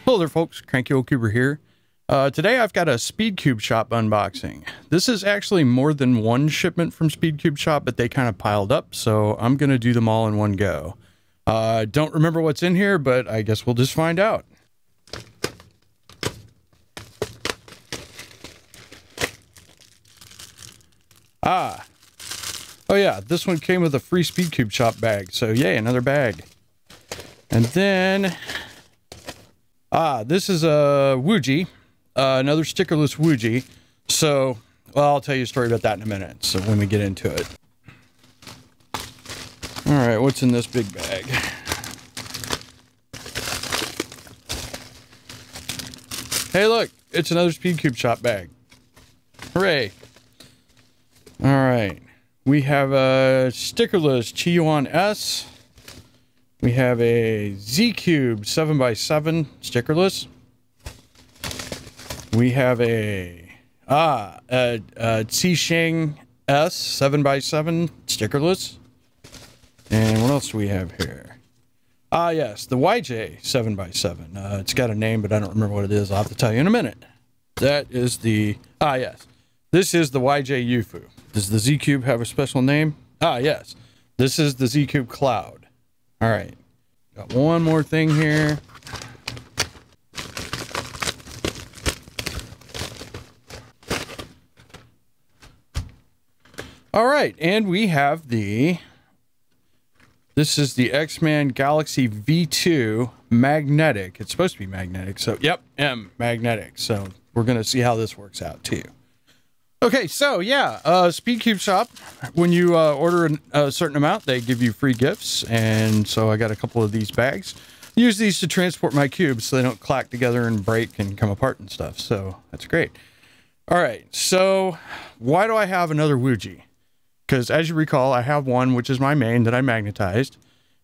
Hello there folks, Cranky here. Today I've got a Speedcube Shop unboxing. This is actually more than one shipment from Speedcube Shop, but they kind of piled up, so I'm going to do them all in one go. Don't remember what's in here, but I guess we'll just find out. Oh yeah, this one came with a free Speedcube Shop bag, so yay, another bag. And then, this is a Woogie, another stickerless Woogie. So, well, I'll tell you a story about that in a minute, so when we get into it. Alright, what's in this big bag? Hey look, it's another Speedcube Shop bag. Hooray! Alright, we have a stickerless Chiyu S. We have a Z-Cube 7x7 stickerless. We have a Shang S 7x7 stickerless. And what else do we have here? Yes, the YJ 7x7. It's got a name, but I don't remember what it is. I'll have to tell you in a minute. That is the... yes. This is the YJ UFO. Does the Z-Cube have a special name? Yes. This is the Z-Cube Cloud. All right. Got one more thing here. All right. And we have the... This is the X-Man Galaxy V2 magnetic. It's supposed to be magnetic. So, yep, magnetic. So, we're going to see how this works out, too. Okay, so, yeah, Speedcube Shop, when you order a certain amount, they give you free gifts. And so I got a couple of these bags. Use these to transport my cubes so they don't clack together and break and come apart and stuff. So, that's great. All right, so why do I have another Woogie? Because as you recall, I have one, which is my main, that I magnetized.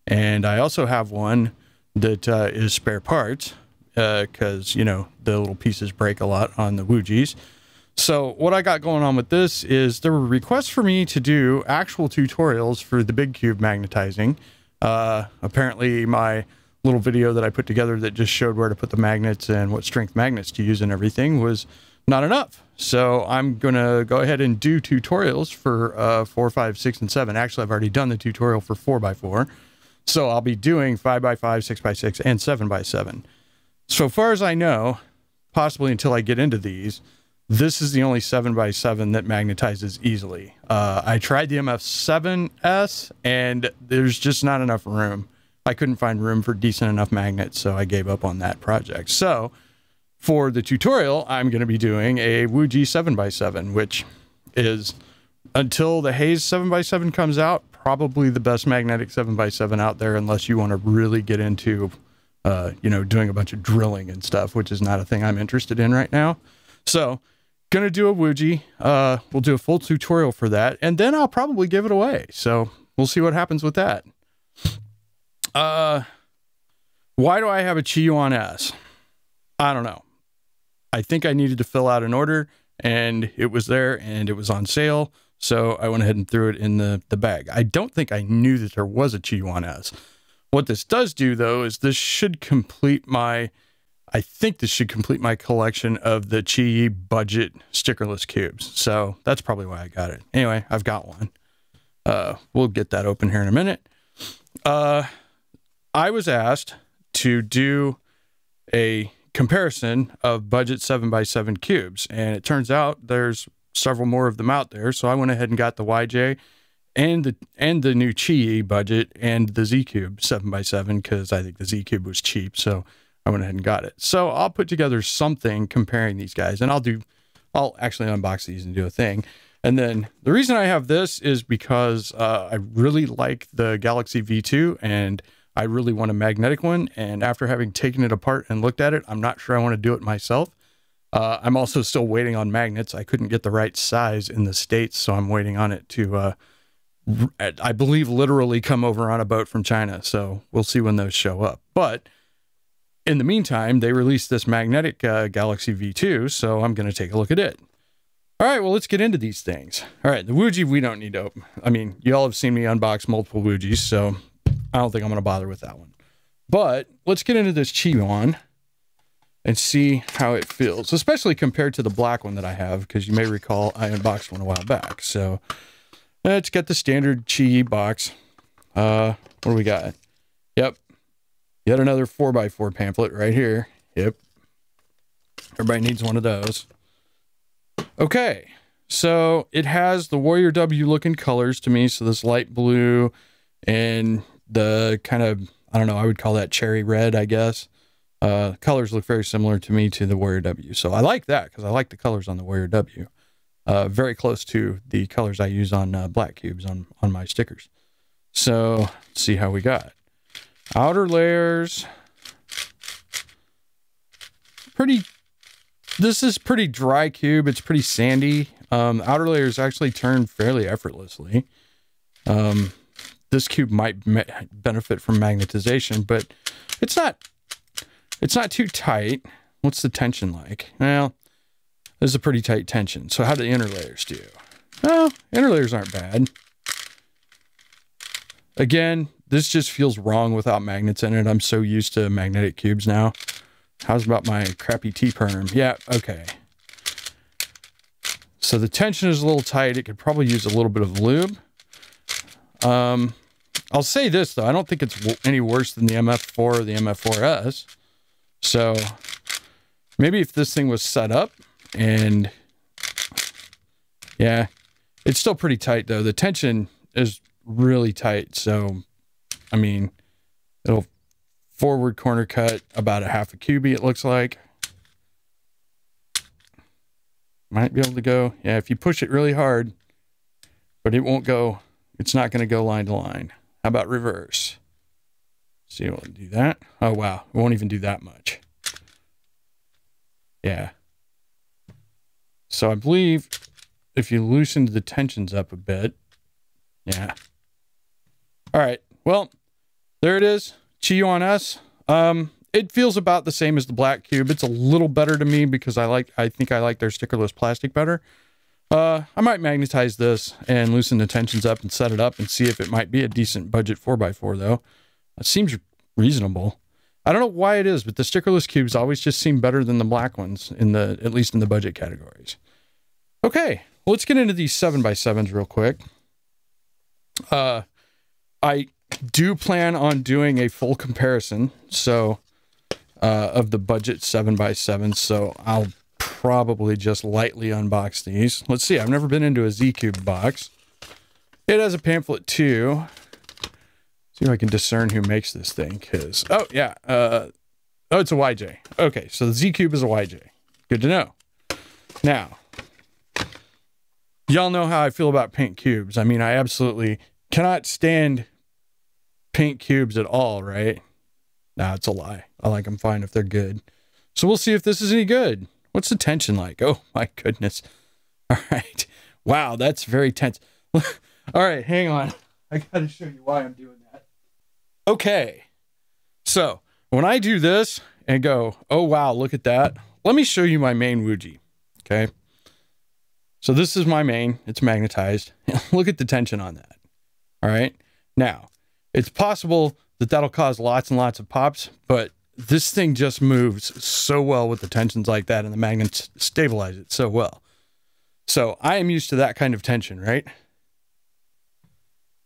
And I also have one that is spare parts. Because, you know, the little pieces break a lot on the Woogies. So what I got going on with this is there were requests for me to do actual tutorials for the big cube magnetizing. Apparently my little video that I put together that just showed where to put the magnets and what strength magnets to use and everything was not enough. So I'm going to go ahead and do tutorials for 4, 5, 6, and 7. Actually, I've already done the tutorial for 4x4. So I'll be doing 5x5, 6x6, and 7x7. So far as I know, possibly until I get into these, this is the only 7x7 that magnetizes easily. I tried the MF7S, and there's just not enough room. I couldn't find room for decent enough magnets, so I gave up on that project. So, for the tutorial, I'm going to be doing a Woogie 7x7, which is, until the Haze 7x7 comes out, probably the best magnetic 7x7 out there, unless you want to really get into, you know, doing a bunch of drilling and stuff, which is not a thing I'm interested in right now. So, gonna do a Woogie. We'll do a full tutorial for that, and then I'll probably give it away. So we'll see what happens with that. Why do I have a Chiyu S? I don't know. I think I needed to fill out an order, and it was there, and it was on sale, so I went ahead and threw it in the bag. I don't think I knew that there was a Chiyu S. What this does do, though, is this should complete my... I think this should complete my collection of the Chiyu budget stickerless cubes. So that's probably why I got it. Anyway, I've got one. We'll get that open here in a minute. I was asked to do a comparison of budget 7x7 cubes. And it turns out there's several more of them out there. So I went ahead and got the YJ and the new Chiyu budget and the Z-Cube 7x7 because I think the Z-Cube was cheap. So I went ahead and got it. So I'll put together something comparing these guys, and I'll actually unbox these and do a thing. And then the reason I have this is because I really like the Galaxy V2, and I really want a magnetic one. And after having taken it apart and looked at it, I'm not sure I want to do it myself. I'm also still waiting on magnets. I couldn't get the right size in the States, so I'm waiting on it to, I believe, literally come over on a boat from China. So we'll see when those show up. But in the meantime, they released this magnetic Galaxy V2, so I'm going to take a look at it. All right, well, let's get into these things. All right, the Woogie we don't need to open. I mean, you all have seen me unbox multiple Woogies, so I don't think I'm going to bother with that one. But let's get into this Chiyu. and see how it feels, especially compared to the black one that I have, because you may recall I unboxed one a while back. So let's get the standard Chiyu box. What do we got? Yep. Yet another 4x4 pamphlet right here. Yep. Everybody needs one of those. Okay. So it has the Warrior W looking colors to me. So this light blue and the kind of, I don't know, I would call that cherry red, I guess. Colors look very similar to me to the Warrior W. So I like that because I like the colors on the Warrior W. Very close to the colors I use on black cubes on my stickers. So let's see how we got. Outer layers. This is pretty dry cube. It's pretty sandy. Outer layers actually turn fairly effortlessly. This cube might benefit from magnetization, but it's not too tight. What's the tension like? Well, this is a pretty tight tension. So how do the inner layers do? Well, inner layers aren't bad. Again, this just feels wrong without magnets in it. I'm so used to magnetic cubes now. How's about my crappy T-perm? Yeah, okay. So the tension is a little tight. It could probably use a little bit of lube. I'll say this, though. I don't think it's any worse than the MF4 or the MF4S. So maybe if this thing was set up and... Yeah, it's still pretty tight, though. The tension is really tight. So, I mean, it'll forward corner cut about a half a cubie, it looks like. Might be able to go, yeah, if you push it really hard, but it won't go, it's not going to go line to line. How about reverse? See, we'll do that. Oh, wow. It won't even do that much. Yeah. So I believe if you loosened the tensions up a bit, yeah. All right. Well, there it is. Chiyu S. It feels about the same as the black cube. It's a little better to me because I think I like their stickerless plastic better. I might magnetize this and loosen the tensions up and set it up and see if it might be a decent budget 4x4 though. It seems reasonable. I don't know why it is, but the stickerless cubes always just seem better than the black ones at least in the budget categories. Okay, well, let's get into these 7x7s real quick. I do plan on doing a full comparison, so of the budget 7x7, so I'll probably just lightly unbox these. Let's see, I've never been into a Z-Cube box. It has a pamphlet too. See if I can discern who makes this thing, because, oh yeah, oh, it's a YJ. Okay, so the Z-Cube is a YJ. Good to know. Now, y'all know how I feel about pink cubes. I mean, I absolutely cannot stand pink cubes at all, right? Nah, it's a lie. I like them fine if they're good. So we'll see if this is any good. What's the tension like? Oh my goodness. All right. Wow, that's very tense. All right, hang on. I gotta show you why I'm doing that. Okay. So when I do this and go, oh wow, look at that. Let me show you my main Wuji. Okay. So this is my main. It's magnetized. Look at the tension on that. All right. Now, it's possible that that'll cause lots and lots of pops, but this thing just moves so well with the tensions like that, and the magnets stabilize it so well. So I am used to that kind of tension, right?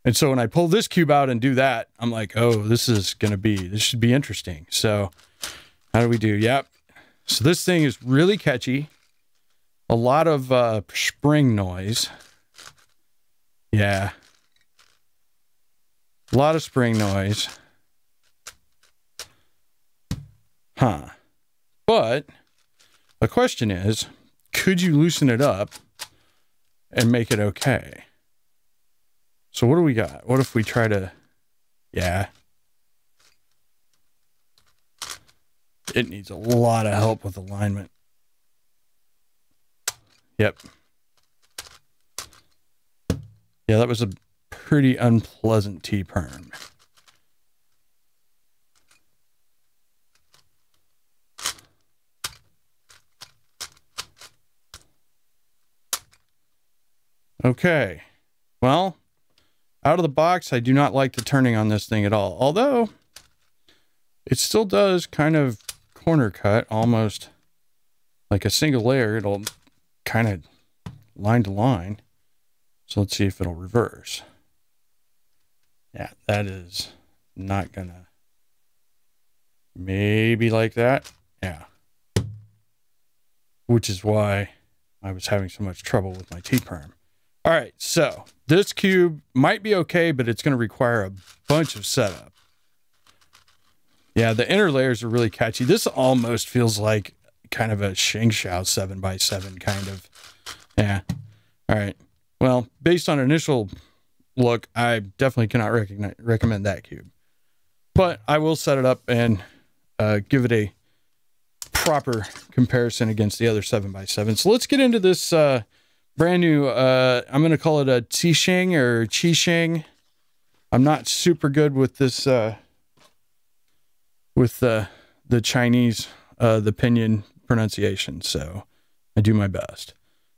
And so when I pull this cube out and do that, I'm like, oh, this should be interesting. So how do we do? Yep. So this thing is really catchy. A lot of spring noise. Yeah. A lot of spring noise. Huh. But the question is, could you loosen it up and make it okay? So what do we got? What if we try to... Yeah. It needs a lot of help with alignment. Yep. Yeah, that was a pretty unpleasant T-perm. Okay. Well, out of the box, I do not like the turning on this thing at all. Although, it still does kind of corner cut almost like a single layer. It'll kind of line to line. So let's see if it'll reverse. Yeah, that is not gonna. Maybe like that. Yeah. Which is why I was having so much trouble with my T-perm. All right, so this cube might be okay, but it's going to require a bunch of setup. Yeah, the inner layers are really catchy. This almost feels like kind of a Shang 7x7 kind of. Yeah. All right. Well, based on initial look, I definitely cannot recommend that cube. But I will set it up and give it a proper comparison against the other 7x7. So let's get into this brand new, I'm going to call it a Shang or Shang. I'm not super good with this, with the Chinese, the pinyin pronunciation. So I do my best.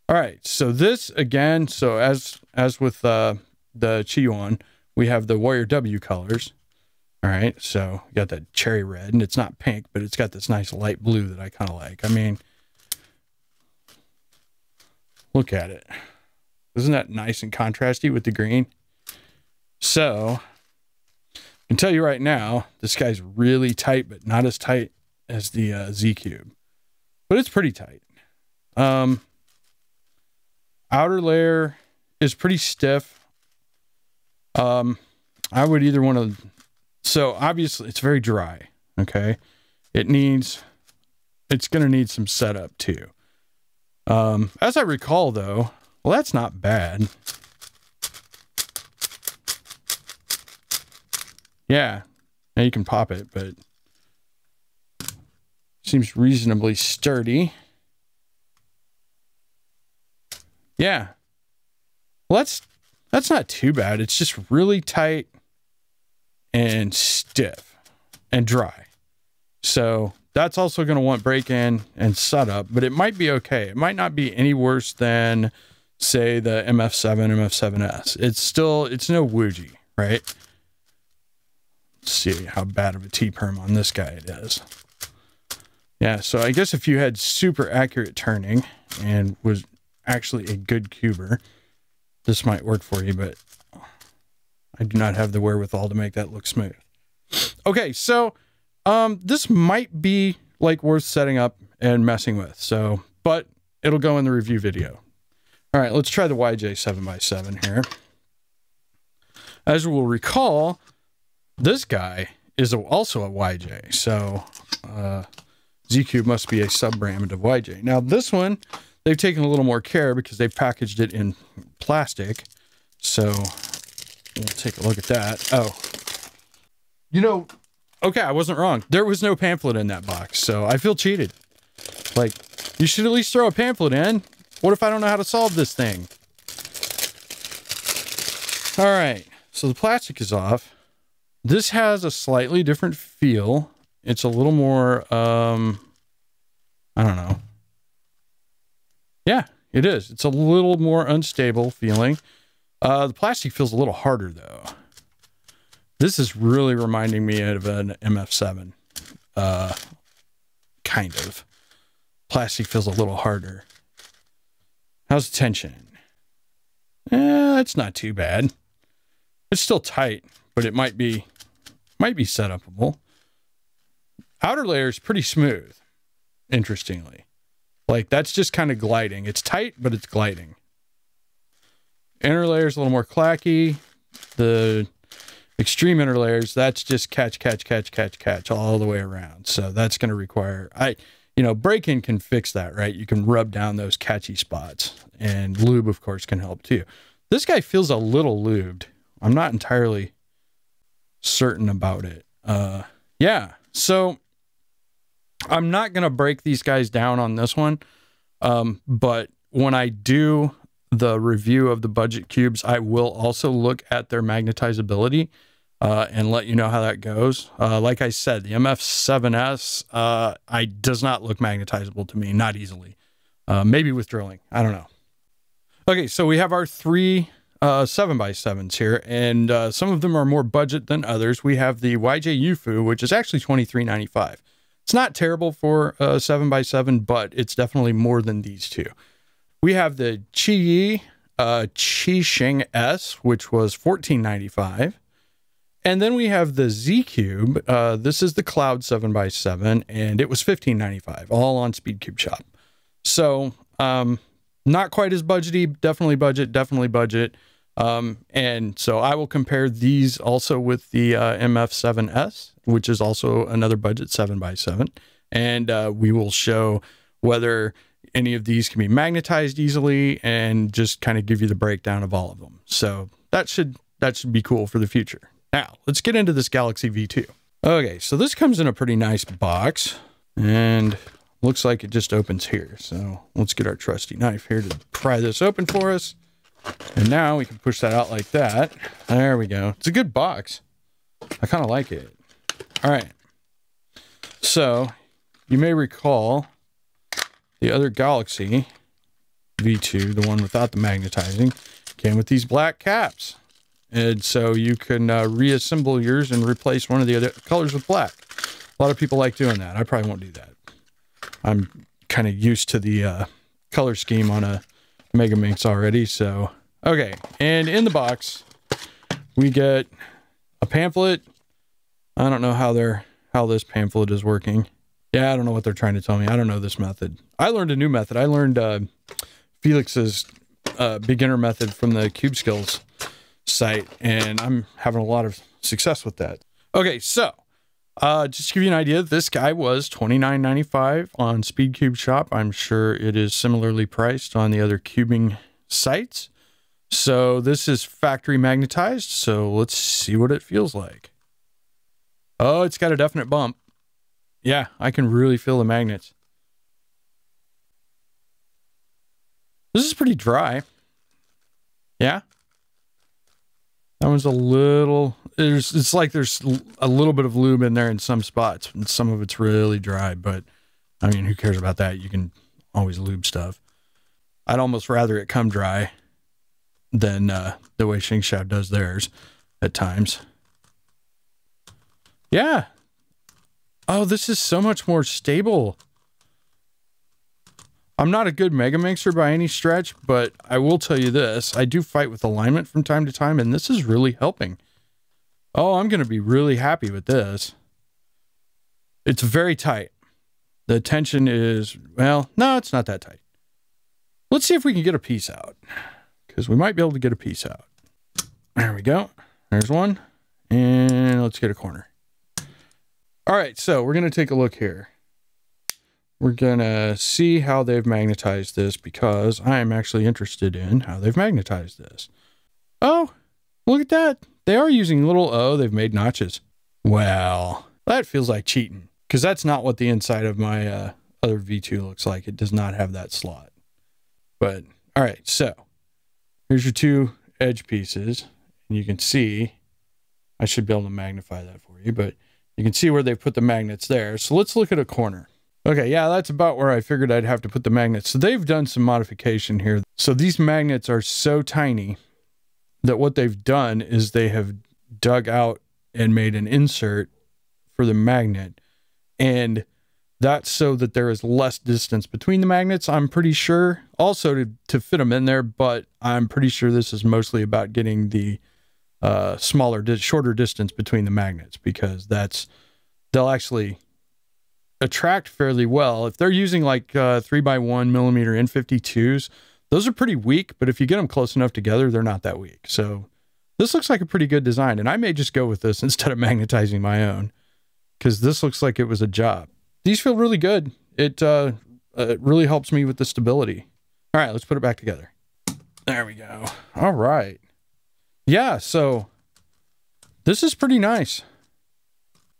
All right. So this again, so as with the Chiyu, we have the Warrior W colors. All right. So you got that cherry red, and it's not pink, but it's got this nice light blue that I kind of like. I mean, look at it. Isn't that nice and contrasty with the green? So I can tell you right now, this guy's really tight, but not as tight as the Z Cube. But it's pretty tight. Outer layer is pretty stiff. I would either want to... So obviously it's very dry. Okay. It's going to need some setup too. As I recall though, well, that's not bad. Yeah. Now you can pop it, but seems reasonably sturdy. Yeah. Well, that's not too bad. It's just really tight and stiff and dry. So that's also going to want break-in and setup, but it might be okay. It might not be any worse than, say, the MF7, MF7S. It's no Wuji, right? Let's see how bad of a T-perm on this guy it is. Yeah, so I guess if you had super accurate turning and was actually a good cuber, this might work for you, but I do not have the wherewithal to make that look smooth. Okay, so this might be like worth setting up and messing with. So, but it'll go in the review video. All right, let's try the YJ 7x7 here. As we'll recall, this guy is also a YJ. So Z-Cube must be a sub-brand of YJ. Now this one, they've taken a little more care because they packaged it in plastic. So we'll take a look at that. Oh, you know, okay, I wasn't wrong. There was no pamphlet in that box, so I feel cheated. Like, you should at least throw a pamphlet in. What if I don't know how to solve this thing? All right, so the plastic is off. This has a slightly different feel. It's a little more, I don't know. Yeah, it is. It's a little more unstable feeling. The plastic feels a little harder, though. This is really reminding me of an MF7. Kind of. Plastic feels a little harder. How's the tension? It's not too bad. It's still tight, but it might be set upable. Outer layer is pretty smooth, interestingly. Like, that's just kind of gliding. It's tight, but it's gliding. Inner layer is a little more clacky. The extreme inner layers, that's just catch all the way around. So that's going to require, break-in can fix that, right? You can rub down those catchy spots, and lube, of course, can help too. This guy feels a little lubed. I'm not entirely certain about it. Yeah, so I'm not going to break these guys down on this one, but when I do the review of the budget cubes, I will also look at their magnetizability and let you know how that goes. Like I said, the MF7S does not look magnetizable to me, not easily. Maybe with drilling, I don't know. Okay, so we have our three 7x7s here, and some of them are more budget than others. We have the YJ Yufu, which is actually $23.95. It's not terrible for a 7x7, but it's definitely more than these two. We have the Chiyu Shang S, which was $14.95. And then we have the Z Cube. This is the Cloud 7x7, and it was $15.95, all on Speedcube Shop. So, not quite as budgety, definitely budget. And so I will compare these also with the MF7S, which is also another budget 7x7. And we will show whether any of these can be magnetized easily and just kind of give you the breakdown of all of them. So that should be cool for the future. Now, let's get into this Galaxy V2. Okay, so this comes in a pretty nice box, and looks like it just opens here. So let's get our trusty knife here to pry this open for us. And now we can push that out like that. There we go. It's a good box. I kind of like it. All right. So you may recall the other Galaxy V2, the one without the magnetizing, came with these black caps. And so you can reassemble yours and replace one of the other colors with black. A lot of people like doing that. I probably won't do that. I'm kind of used to the color scheme on a Megaminx already. So, okay. And in the box, we get a pamphlet. I don't know how this pamphlet is working. Yeah, I don't know what they're trying to tell me. I don't know this method. I learned a new method. I learned Felix's beginner method from the Cube Skills site, and I'm having a lot of success with that. Okay, so just to give you an idea, this guy was $29.95 on Speedcube Shop. I'm sure it is similarly priced on the other cubing sites. So this is factory magnetized, so let's see what it feels like. Oh, it's got a definite bump. Yeah, I can really feel the magnets. This is pretty dry. Yeah. That one's a little, it's like there's a little bit of lube in there in some spots, and some of it's really dry, but I mean, who cares about that? You can always lube stuff. I'd almost rather it come dry than the way Shang does theirs at times. Yeah. Oh, this is so much more stable. I'm not a good Megaminxer by any stretch, but I will tell you this. I do fight with alignment from time to time, and this is really helping. Oh, I'm going to be really happy with this. It's very tight. The tension is, well, no, it's not that tight. Let's see if we can get a piece out, because we might be able to get a piece out. There we go. There's one. And let's get a corner. All right, so we're going to take a look here. We're going to see how they've magnetized this, because I am actually interested in how they've magnetized this. Oh, look at that. They are using little O. They've made notches. Well, that feels like cheating, because that's not what the inside of my other V2 looks like. It does not have that slot. But, all right, so here's your two edge pieces. And you can see, I should be able to magnify that for you, but you can see where they put the magnets there. So let's look at a corner. Okay, yeah, that's about where I figured I'd have to put the magnets. So they've done some modification here. So these magnets are so tiny that what they've done is they have dug out and made an insert for the magnet. And that's so that there is less distance between the magnets, I'm pretty sure. Also to fit them in there, but I'm pretty sure this is mostly about getting the shorter distance between the magnets, because they'll actually attract fairly well. If they're using like 3x1 millimeter N52s, those are pretty weak, but if you get them close enough together, they're not that weak. So this looks like a pretty good design, and I may just go with this instead of magnetizing my own, because this looks like it was a job. These feel really good. It really helps me with the stability. All right, let's put it back together. There we go. All right. Yeah, so this is pretty nice.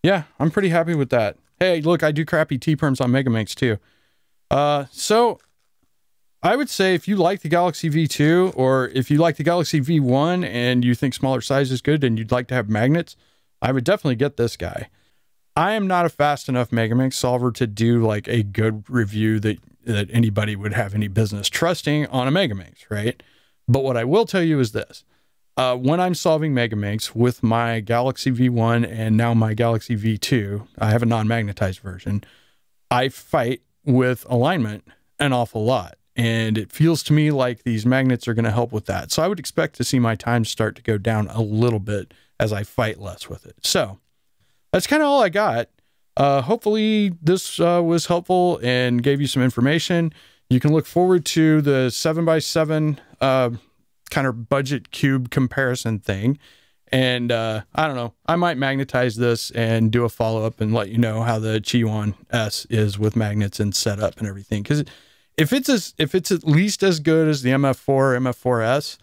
Yeah, I'm pretty happy with that. Hey, look, I do crappy T-perms on Megaminx too. So I would say if you like the Galaxy V2, or if you like the Galaxy V1 and you think smaller size is good and you'd like to have magnets, I would definitely get this guy. I am not a fast enough Megaminx solver to do like a good review that anybody would have any business trusting on a Megaminx, right? But what I will tell you is this. when I'm solving Megaminx with my Galaxy V1 and now my Galaxy V2, I have a non-magnetized version, I fight with alignment an awful lot. And it feels to me like these magnets are going to help with that. So I would expect to see my time start to go down a little bit as I fight less with it. So that's kind of all I got. Hopefully this was helpful and gave you some information. You can look forward to the 7x7 kind of budget cube comparison thing. And I don't know, I might magnetize this and do a follow-up and let you know how the Chiyu S is with magnets and setup and everything. Because if it's at least as good as the MF4 MF4S,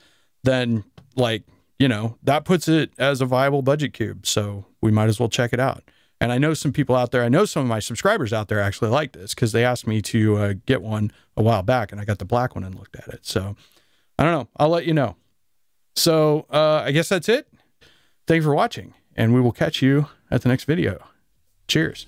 then, like, you know, that puts it as a viable budget cube. So we might as well check it out. And I know some people out there, I know some of my subscribers out there actually like this, because they asked me to get one a while back, and I got the black one and looked at it. So I don't know, I'll let you know. So I guess that's it. Thank you for watching, and we will catch you at the next video. Cheers.